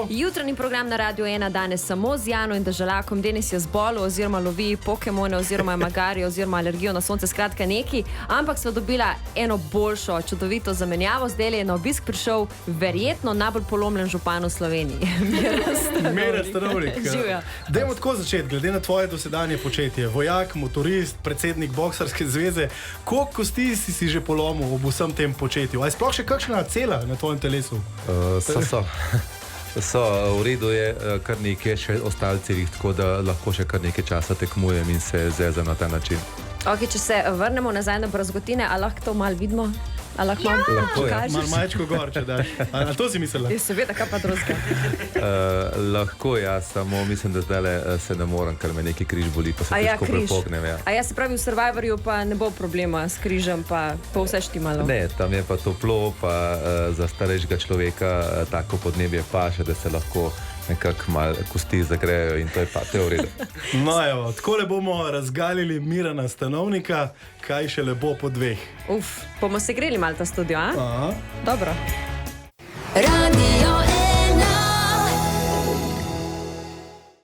Jutranji program na Radio 1 danes samo z Jano in Deželakom. Denis je zbolel oziroma lovi pokemone oziroma magari oziroma alergijo na sonce, skratka neki. Ampak sva dobila eno boljšo, čudovito zamenjavo. Zdaj je na obisk prišel verjetno najbolj polomljen župan v Sloveniji. Mira Stanovnik. Živja. Dajmo tako začeti, glede na tvoje dosedanje početje. Vojak, motorist, predsednik boksarske zveze. Koliko kosti si že polomil ob vsem tem početju? A je sploh še kakšna cela na tvojem telesu? So, v redu je kar nekaj še ostalcih, tako da lahko še kar nekaj časa tekmujem in se zezam na ta način. Ok, če se vrnemo nazaj na brazgotine, a lahko to malo vidimo? A lahko pokažeš? Malo majčko gor, če daš. A to si mislila? Je seveda, kaj pa drugega. Lahko jaz, samo mislim, da zdaj se ne morem, ker me neki križ boli, pa se težko prepognem. Ja. A jaz se pravi v Survivorju pa ne bo problema s križem, pa vse štimalo? Ne, tam je pa toplo, pa za starejšega človeka tako podnebje paše, da se lahko nekako malo kosti zagrejo in to je pa teorija. No evo, takole bomo razgalili Mirana Stanovnika, kaj še lepo po dveh. Bomo se greli malo ta studio, a? Aha. Dobro. Radio